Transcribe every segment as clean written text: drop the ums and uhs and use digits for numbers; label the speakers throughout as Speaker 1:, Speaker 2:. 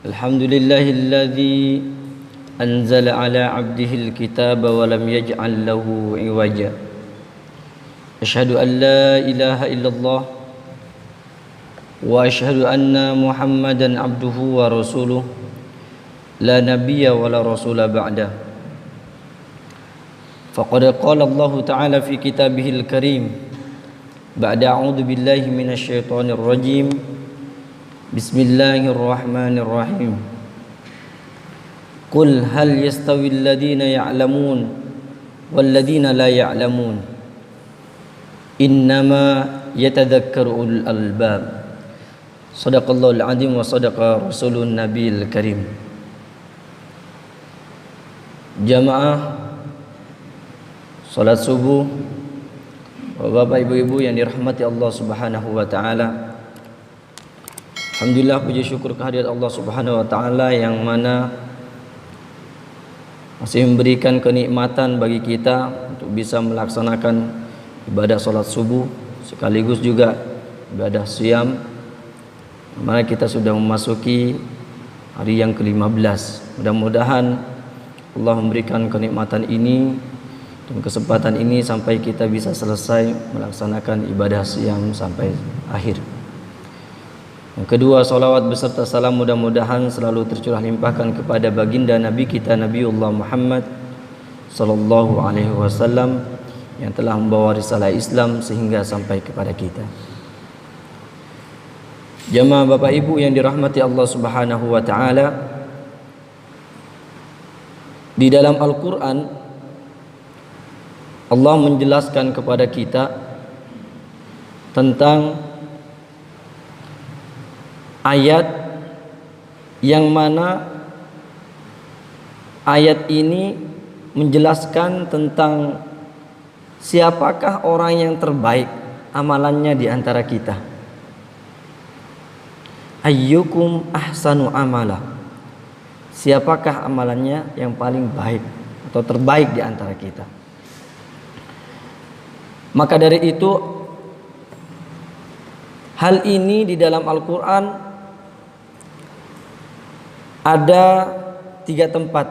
Speaker 1: Alhamdulillahilladzi anzala ala abdihil kitaba wa lam yaj'al lahu iwaja. Asyhadu an la ilaha illallah wa asyhadu anna Muhammadan abduhu wa rasuluh la nabiyya wa la rasula ba'da. Faqad qala Allah ta'ala fi kitabihil karim ba'da a'udzu billahi minasy syaithanir rajim. Bismillahirrahmanirrahim. Qul hal yastawil ladzina ya'lamun wal ladzina la ya'lamun. Innama yatadzakkaru ulul albab. Shadaqallahul azim wa sadaqa rasulun nabiyil karim. Jamaah salat subuh, Bapak Ibu-ibu yang dirahmati Allah Subhanahu wa taala. Alhamdulillah, puji syukur kehadirat Allah Subhanahu wa taala yang mana masih memberikan kenikmatan bagi kita untuk bisa melaksanakan ibadah salat subuh sekaligus juga ibadah siyam, mana kita sudah memasuki hari yang ke-15. Mudah-mudahan Allah memberikan kenikmatan ini dan kesempatan ini sampai kita bisa selesai melaksanakan ibadah siyam sampai akhir. Yang kedua, salawat beserta salam mudah-mudahan selalu tercurah limpahkan kepada baginda Nabi kita Nabiullah Muhammad sallallahu alaihi wasallam yang telah membawa risalah Islam sehingga sampai kepada kita. Jamaah Bapak Ibu yang dirahmati Allah Subhanahu wa taala, di dalam Al-Qur'an Allah menjelaskan kepada kita tentang ayat yang mana ayat ini menjelaskan tentang siapakah orang yang terbaik amalannya di antara kita. Ayyukum ahsanu amala. Siapakah amalannya yang paling baik atau terbaik di antara kita. Maka dari itu hal ini di dalam Al-Qur'an ada 3 tempat.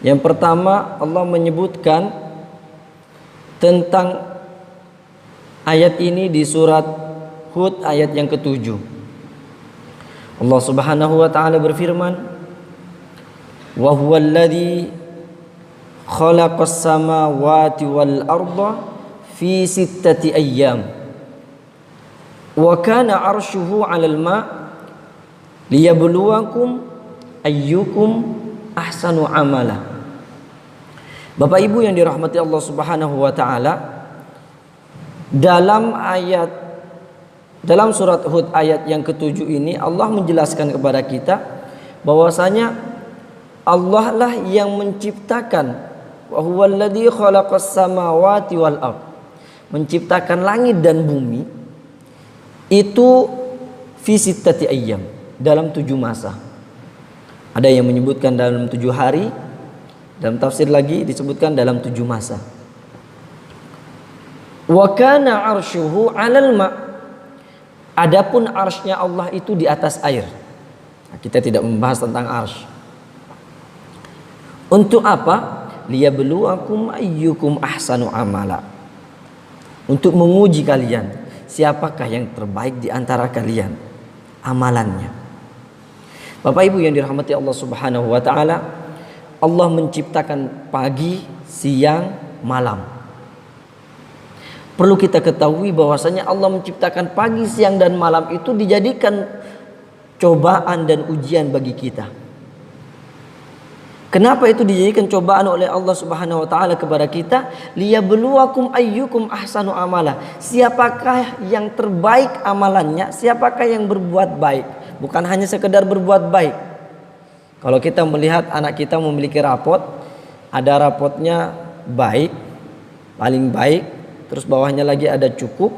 Speaker 1: Yang pertama, Allah menyebutkan tentang ayat ini di surat Hud ayat yang ke-7. Allah Subhanahu wa taala berfirman, "Wa huwallazi khalaqas samawati wal arda fi sittati ayyam. Wa kana 'arshuhu 'alal ma' liyabluwakum ayyukum ahsanu amala." Bapak Ibu yang dirahmati Allah Subhanahu wa taala, dalam surat Hud ayat yang ke-7 ini Allah menjelaskan kepada kita bahwasanya Allah lah yang menciptakan, wa huwallazi khalaqas samawati wal ard, menciptakan langit dan bumi itu fi sittati ayyam, dalam 7 masa. Ada yang menyebutkan dalam 7 hari, dalam tafsir lagi disebutkan dalam 7 masa. Wa kana 'arshuhu 'alal ma'. Adapun arsy-Nya Allah itu di atas air. Nah, kita tidak membahas tentang arsy. Untuk apa? Liyabluwakum ayyukum ahsanu amala. Untuk menguji kalian, siapakah yang terbaik di antara kalian amalannya. Bapak Ibu yang dirahmati Allah Subhanahu wa taala, Allah menciptakan pagi, siang, malam. Perlu kita ketahui bahwasanya Allah menciptakan pagi, siang dan malam itu dijadikan cobaan dan ujian bagi kita. Kenapa itu dijadikan cobaan oleh Allah Subhanahu wa taala kepada kita? Liyabluwakum ayyukum ahsanu amala. Siapakah yang terbaik amalannya? Siapakah yang berbuat baik? Bukan hanya sekedar berbuat baik. Kalau kita melihat anak kita memiliki rapot, ada rapotnya baik, paling baik, terus bawahnya lagi ada cukup,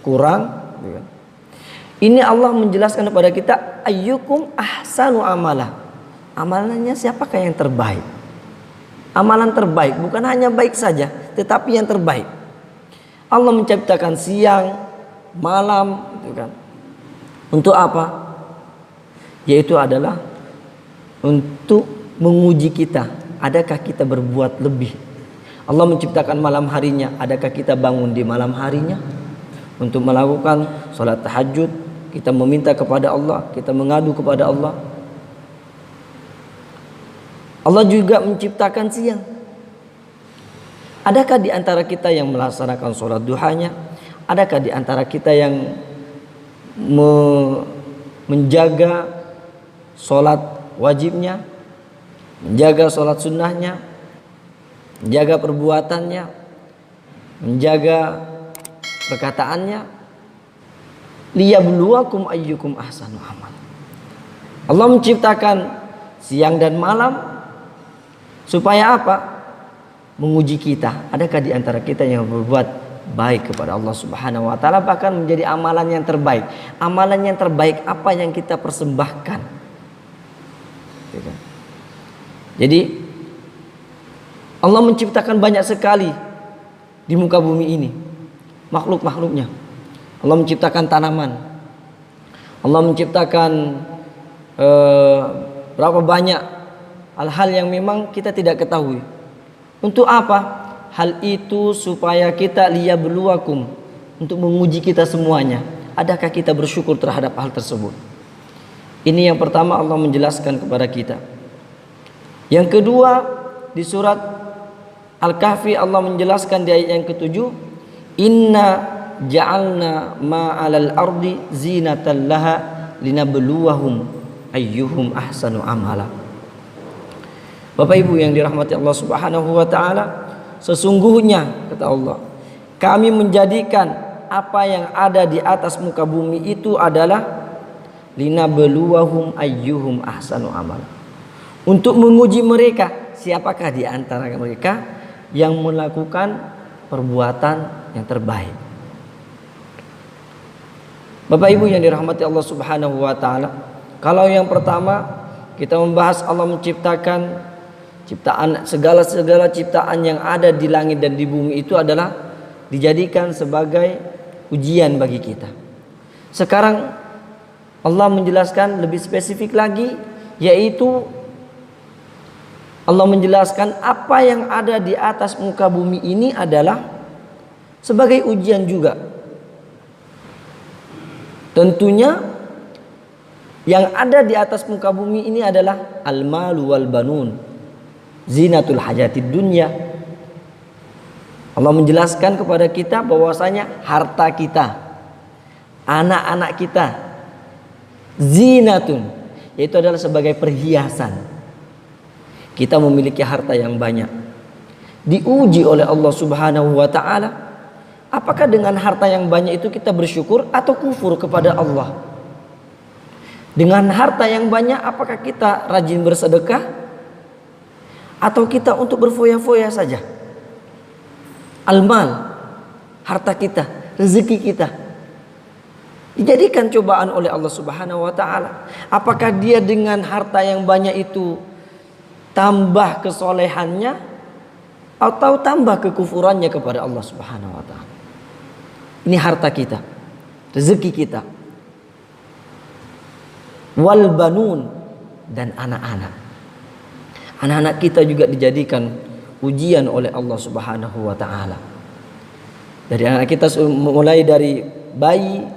Speaker 1: kurang. Ini Allah menjelaskan kepada kita, ayyukum ahsanu amala. Amalannya siapakah yang terbaik? Amalan terbaik, bukan hanya baik saja, tetapi yang terbaik. Allah menciptakan siang, malam, gitu kan. Untuk apa? yaitu adalah untuk menguji kita, adakah kita berbuat lebih. Allah menciptakan malam harinya, adakah kita bangun di malam harinya untuk melakukan sholat tahajud, kita meminta kepada Allah, kita mengadu kepada Allah. Allah juga menciptakan siang. Adakah di antara kita yang melaksanakan sholat duhanya? Adakah di antara kita yang menjaga sholat wajibnya, menjaga sholat sunnahnya, menjaga perbuatannya, menjaga perkataannya? Liyabluwakum ayyukum ahsanu amal. Allah menciptakan siang dan malam supaya apa? Menguji kita. Adakah di antara kita yang berbuat baik kepada Allah Subhanahu wa taala, bahkan menjadi amalan yang terbaik. Amalan yang terbaik apa yang kita persembahkan? Jadi Allah menciptakan banyak sekali di muka bumi ini makhluk-makhluknya. Allah menciptakan tanaman. Allah menciptakan berapa banyak hal-hal yang memang kita tidak ketahui. Untuk apa? Hal itu supaya kita liyabluwakum, untuk menguji kita semuanya. Adakah kita bersyukur terhadap hal tersebut? Ini yang pertama Allah menjelaskan kepada kita. Yang kedua, di surat Al-Kahfi Allah menjelaskan di ayat yang ke-7, inna ja'alna ma'alal ardi zinatan laha linabluwahum ayyuhum ahsanu amala. Bapak Ibu yang dirahmati Allah Subhanahu wa taala, sesungguhnya kata Allah, kami menjadikan apa yang ada di atas muka bumi itu adalah linabluwahum ayyuhum ahsanu amala, untuk menguji mereka siapakah di antara mereka yang melakukan perbuatan yang terbaik. Bapak Ibu yang dirahmati Allah Subhanahu wa taala, kalau yang pertama kita membahas Allah menciptakan ciptaan, segala ciptaan yang ada di langit dan di bumi itu adalah dijadikan sebagai ujian bagi kita. Sekarang Allah menjelaskan lebih spesifik lagi, yaitu Allah menjelaskan apa yang ada di atas muka bumi ini adalah sebagai ujian juga. Tentunya yang ada di atas muka bumi ini adalah al-malu wal banun, zinatul hayatid dunya. Allah menjelaskan kepada kita bahwasanya harta kita, anak-anak kita, zinatun, yaitu adalah sebagai perhiasan. Kita memiliki harta yang banyak, diuji oleh Allah Subhanahu wa taala. Apakah dengan harta yang banyak itu kita bersyukur atau kufur kepada Allah? Dengan harta yang banyak apakah kita rajin bersedekah atau kita untuk berfoya-foya saja? Al-mal, harta kita, rezeki kita, dijadikan cobaan oleh Allah Subhanahu wa taala. Apakah dia dengan harta yang banyak itu tambah kesolehannya atau tambah kekufurannya kepada Allah Subhanahu wa taala? Ini harta kita, rezeki kita. Wal banun, dan anak-anak. Anak-anak kita juga dijadikan ujian oleh Allah Subhanahu wa taala. Dari anak kita mulai dari bayi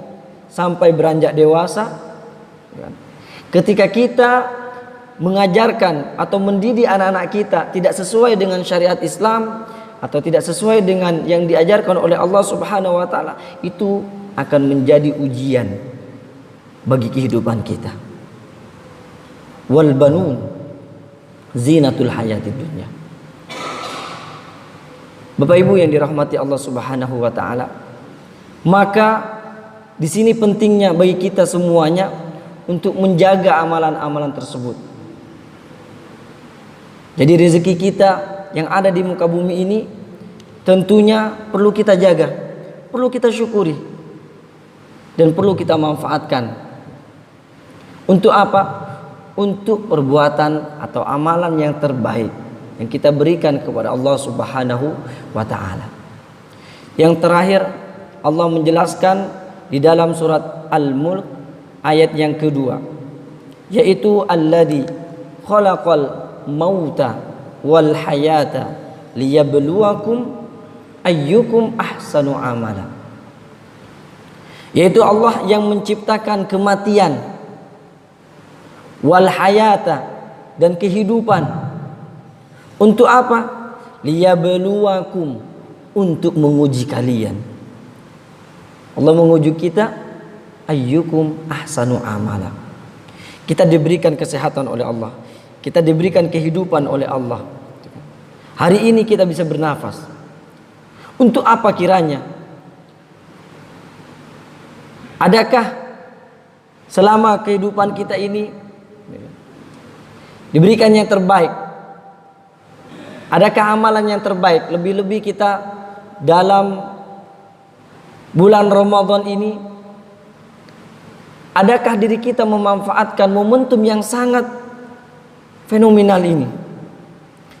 Speaker 1: sampai beranjak dewasa, ketika kita mengajarkan atau mendidik anak-anak kita tidak sesuai dengan syariat Islam atau tidak sesuai dengan yang diajarkan oleh Allah Subhanahu wa taala, itu akan menjadi ujian bagi kehidupan kita. Wal banun zinatul hayatid dunya. Bapak Ibu yang dirahmati Allah Subhanahu wa taala, maka di sini pentingnya bagi kita semuanya untuk menjaga amalan-amalan tersebut. Jadi rezeki kita yang ada di muka bumi ini tentunya perlu kita jaga, perlu kita syukuri, dan perlu kita manfaatkan. Untuk apa? Untuk perbuatan atau amalan yang terbaik yang kita berikan kepada Allah Subhanahu wa taala. Yang terakhir Allah menjelaskan di dalam surat Al-Mulk ayat yang kedua, yaitu alladzi khalaqal mauta wal hayata liyabluwakum ayyukum ahsanu amala. Yaitu Allah yang menciptakan kematian, wal hayata, dan kehidupan. Untuk apa? Liyabluwakum, untuk menguji kalian. Allah menguji kita, ayyukum ahsanu amala. Kita diberikan kesehatan oleh Allah, kita diberikan kehidupan oleh Allah. Hari ini kita bisa bernafas. Untuk apa kiranya? Adakah selama kehidupan kita ini diberikan yang terbaik? Adakah amalan yang terbaik? Lebih-lebih kita dalam bulan Ramadan ini, adakah diri kita memanfaatkan momentum yang sangat fenomenal ini,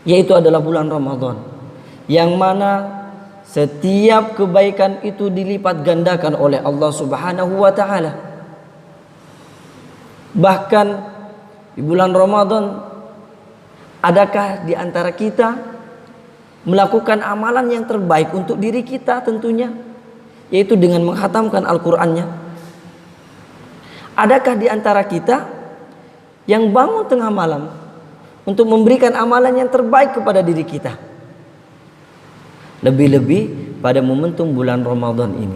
Speaker 1: yaitu adalah bulan Ramadan, yang mana setiap kebaikan itu dilipat gandakan oleh Allah Subhanahu wa taala. Bahkan di bulan Ramadan, adakah di antara kita melakukan amalan yang terbaik untuk diri kita tentunya, yaitu dengan menghatamkan Al-Qur'annya? Adakah di antara kita yang bangun tengah malam untuk memberikan amalan yang terbaik kepada diri kita? Lebih-lebih pada momentum bulan Ramadan ini.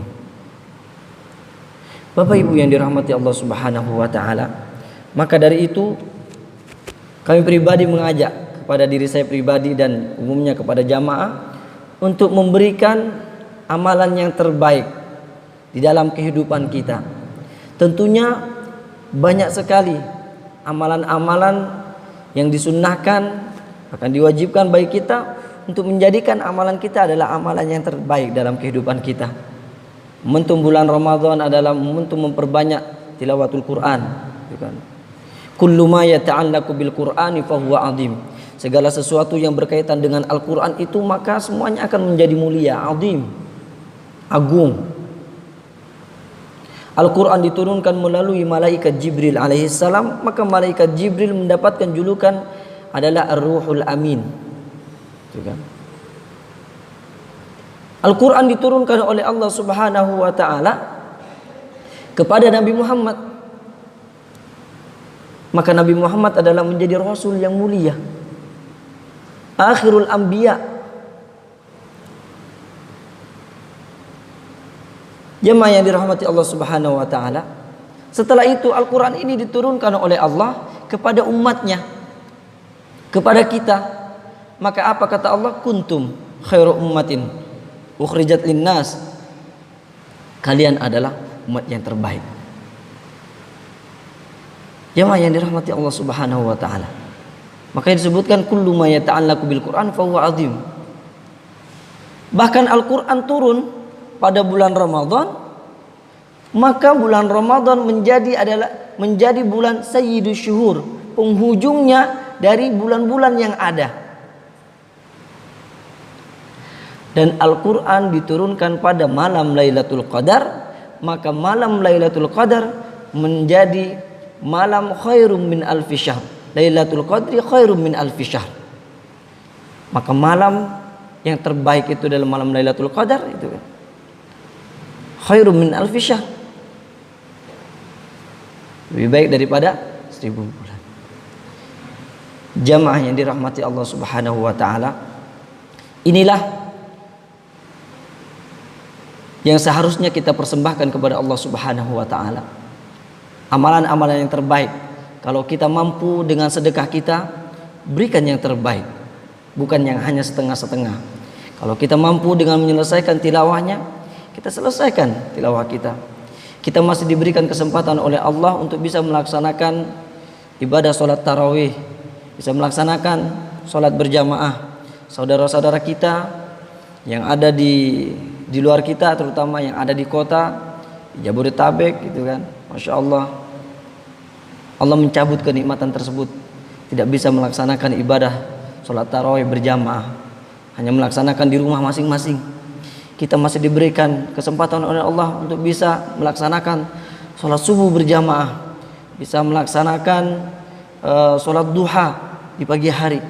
Speaker 1: Bapak Ibu yang dirahmati Allah Subhanahu wa taala, maka dari itu kami pribadi mengajak kepada diri saya pribadi dan umumnya kepada jamaah untuk memberikan amalan yang terbaik di dalam kehidupan kita. Tentunya banyak sekali amalan-amalan yang disunnahkan, akan diwajibkan bagi kita untuk menjadikan amalan kita adalah amalan yang terbaik dalam kehidupan kita. Momentum bulan Ramadan adalah momentum memperbanyak tilawatul Quran. Kullu ma yata'allaqu bil Qur'ani fahuwa 'azim. Segala sesuatu yang berkaitan dengan Al-Quran itu maka semuanya akan menjadi mulia, 'azim, agung. Al-Quran diturunkan melalui malaikat Jibril alaihissalam, maka malaikat Jibril mendapatkan julukan adalah Ar-Ruhul Amin. Al-Quran diturunkan oleh Allah Subhanahu wa ta'ala kepada Nabi Muhammad, maka Nabi Muhammad adalah menjadi Rasul yang mulia, akhirul anbiya. Jemaah yang dirahmati Allah Subhanahu wa ta'ala, setelah itu Al-Quran ini diturunkan oleh Allah kepada umatnya, kepada kita. Maka apa kata Allah? Kuntum khairu ummatin ukhrijat linnas. Kalian adalah umat yang terbaik. Jemaah yang dirahmati Allah Subhanahu wa taala, maka disebutkan kullu ma yata'allaqu bil Qur'an fa huwa 'azim. Bahkan Al-Qur'an turun pada bulan Ramadan, maka bulan Ramadan menjadi bulan sayyidus syuhur, penghujungnya dari bulan-bulan yang ada. Dan Al-Quran diturunkan pada malam Lailatul Qadar, maka malam Lailatul Qadar menjadi malam khairum min alfi syahr. Lailatul Qadri khairum min alfi syahr. Maka malam yang terbaik itu dalam malam Lailatul Qadar itu khairum min alfi syahr, lebih baik daripada 1000 bulan. Jamaah yang dirahmati Allah Subhanahu wa taala, inilah yang seharusnya kita persembahkan kepada Allah Subhanahu wa taala. Amalan-amalan yang terbaik. Kalau kita mampu dengan sedekah kita, berikan yang terbaik, bukan yang hanya setengah-setengah. Kalau kita mampu dengan menyelesaikan tilawahnya, kita selesaikan tilawah kita. Kita masih diberikan kesempatan oleh Allah untuk bisa melaksanakan ibadah sholat tarawih, bisa melaksanakan sholat berjamaah. Saudara-saudara kita yang ada di luar kita, terutama yang ada di kota, di Jabodetabek gitu kan, Masya Allah, Allah mencabut kenikmatan tersebut, tidak bisa melaksanakan ibadah sholat tarawih berjamaah, hanya melaksanakan di rumah masing-masing. Kita masih diberikan kesempatan oleh Allah untuk bisa melaksanakan sholat subuh berjamaah bisa melaksanakan sholat duha di pagi hari.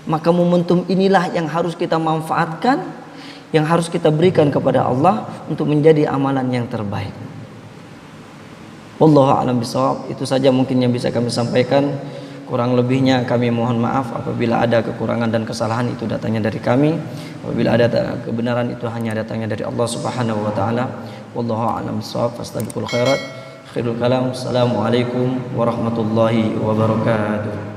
Speaker 1: Maka momentum inilah yang harus kita manfaatkan, yang harus kita berikan kepada Allah untuk menjadi amalan yang terbaik. Wallahu a'lam bishawab. Itu saja mungkin yang bisa kami sampaikan. Kurang lebihnya kami mohon maaf apabila ada kekurangan dan kesalahan, itu datangnya dari kami. Apabila ada kebenaran, itu hanya datangnya dari Allah Subhanahu wa taala. Wallahu a'lam bishawab. Fastabiqul khairat. Khairul kalam. Assalamualaikum warahmatullahi wabarakatuh.